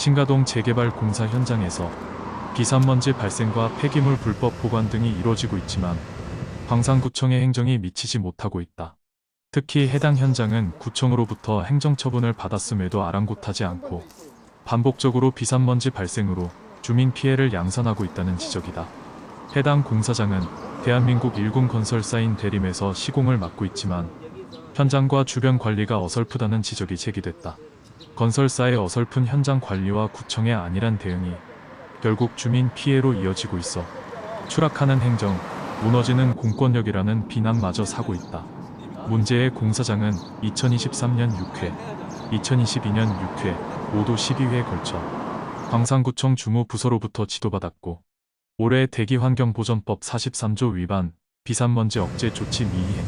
신가동 재개발 공사 현장에서 비산먼지 발생과 폐기물 불법 보관 등이 이루어지고 있지만 광산구청의 행정이 미치지 못하고 있다. 특히 해당 현장은 구청으로부터 행정처분을 받았음에도 아랑곳하지 않고 반복적으로 비산먼지 발생으로 주민 피해를 양산하고 있다는 지적이다. 해당 공사장은 대한민국 1군 건설사인 대림에서 시공을 맡고 있지만 현장과 주변 관리가 어설프다는 지적이 제기됐다. 건설사의 어설픈 현장 관리와 구청의 안일한 대응이 결국 주민 피해로 이어지고 있어 추락하는 행정, 무너지는 공권력이라는 비난마저 사고 있다. 문제의 공사장은 2023년 6회, 2022년 6회, 모두 12회에 걸쳐 광산구청 주무부서로부터 지도받았고 올해 대기환경보전법 43조 위반, 비산먼지 억제 조치 미이행,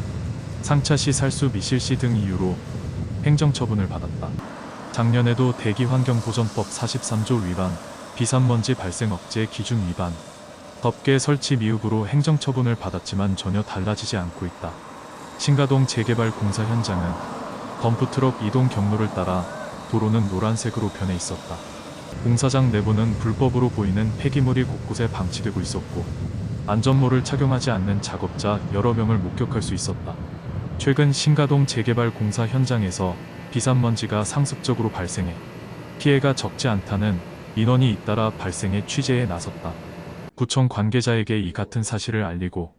상차시 살수 미실시 등 이유로 행정처분을 받았다. 작년에도 대기환경보전법 43조 위반, 비산먼지 발생 억제 기준 위반, 덮개 설치 미흡으로 행정처분을 받았지만 전혀 달라지지 않고 있다. 신가동 재개발 공사 현장은 덤프트럭 이동 경로를 따라 도로는 노란색으로 변해 있었다. 공사장 내부는 불법으로 보이는 폐기물이 곳곳에 방치되고 있었고 안전모를 착용하지 않는 작업자 여러 명을 목격할 수 있었다. 최근 신가동 재개발 공사 현장에서 비산먼지가 상습적으로 발생해 피해가 적지 않다는 민원이 잇따라 발생해 취재에 나섰다. 구청 관계자에게 이 같은 사실을 알리고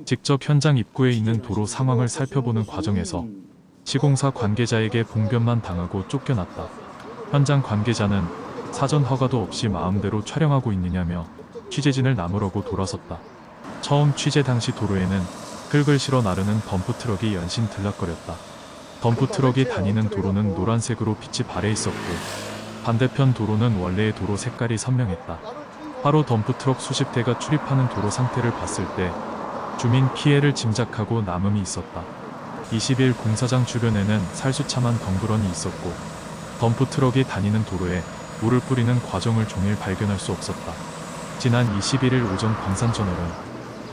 직접 현장 입구에 있는 도로 상황을 살펴보는 과정에서 시공사 관계자에게 봉변만 당하고 쫓겨났다. 현장 관계자는 사전 허가도 없이 마음대로 촬영하고 있느냐며 취재진을 나무라고 돌아섰다. 처음 취재 당시 도로에는 흙을 실어 나르는 덤프트럭이 연신 들락거렸다. 덤프트럭이 다니는 도로는 노란색으로 빛이 발해 있었고 반대편 도로는 원래의 도로 색깔이 선명했다. 바로 덤프트럭 수십 대가 출입하는 도로 상태를 봤을 때 주민 피해를 짐작하고 남음이 있었다. 20일 공사장 주변에는 살수차만 덩그러니 있었고 덤프트럭이 다니는 도로에 물을 뿌리는 과정을 종일 발견할 수 없었다. 지난 21일 오전 광산저널은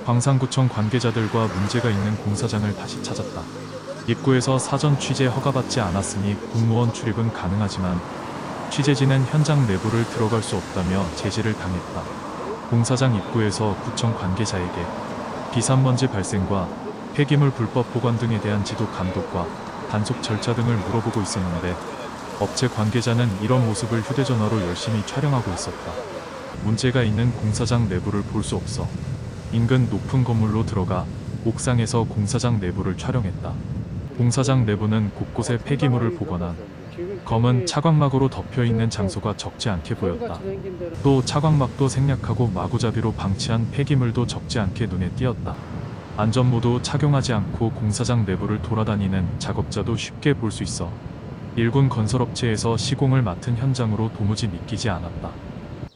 광산구청 관계자들과 문제가 있는 공사장을 다시 찾았다. 입구에서 사전 취재 허가받지 않았으니 공무원 출입은 가능하지만 취재진은 현장 내부를 들어갈 수 없다며 제지를 당했다. 공사장 입구에서 구청 관계자에게 비산먼지 발생과 폐기물 불법 보관 등에 대한 지도 감독과 단속 절차 등을 물어보고 있었는데 업체 관계자는 이런 모습을 휴대전화로 열심히 촬영하고 있었다. 문제가 있는 공사장 내부를 볼 수 없어 인근 높은 건물로 들어가 옥상에서 공사장 내부를 촬영했다. 공사장 내부는 곳곳에 폐기물을 보관한 검은 차광막으로 덮여있는 장소가 적지 않게 보였다. 또 차광막도 생략하고 마구잡이로 방치한 폐기물도 적지 않게 눈에 띄었다. 안전모도 착용하지 않고 공사장 내부를 돌아다니는 작업자도 쉽게 볼 수 있어 1군 건설업체에서 시공을 맡은 현장으로 도무지 믿기지 않았다.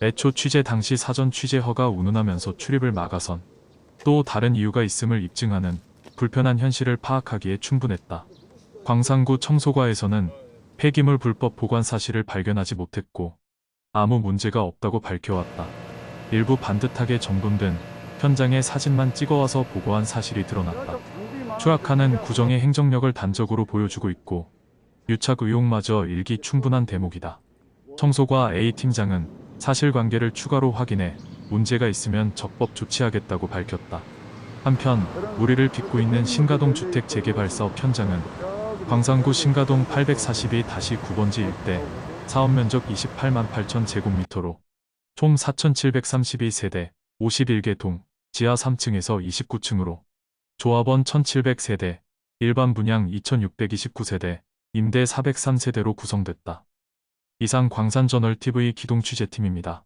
애초 취재 당시 사전 취재 허가 운운하면서 출입을 막아선 또 다른 이유가 있음을 입증하는 불편한 현실을 파악하기에 충분했다. 광산구 청소과에서는 폐기물 불법 보관 사실을 발견하지 못했고 아무 문제가 없다고 밝혀왔다. 일부 반듯하게 정돈된 현장의 사진만 찍어와서 보고한 사실이 드러났다. 추락하는 구정의 행정력을 단적으로 보여주고 있고 유착 의혹마저 일기 충분한 대목이다. 청소과 A팀장은 사실관계를 추가로 확인해 문제가 있으면 적법 조치하겠다고 밝혔다. 한편 우리를 빚고 있는 신가동 주택 재개발 사업 현장은 광산구 신가동 842-9번지 일대 사업 면적 28만 8천 제곱미터로 총 4,732세대 51개 동, 지하 3층에서 29층으로 조합원 1,700세대, 일반 분양 2,629세대, 임대 403세대로 구성됐다. 이상 광산저널TV 기동취재팀입니다.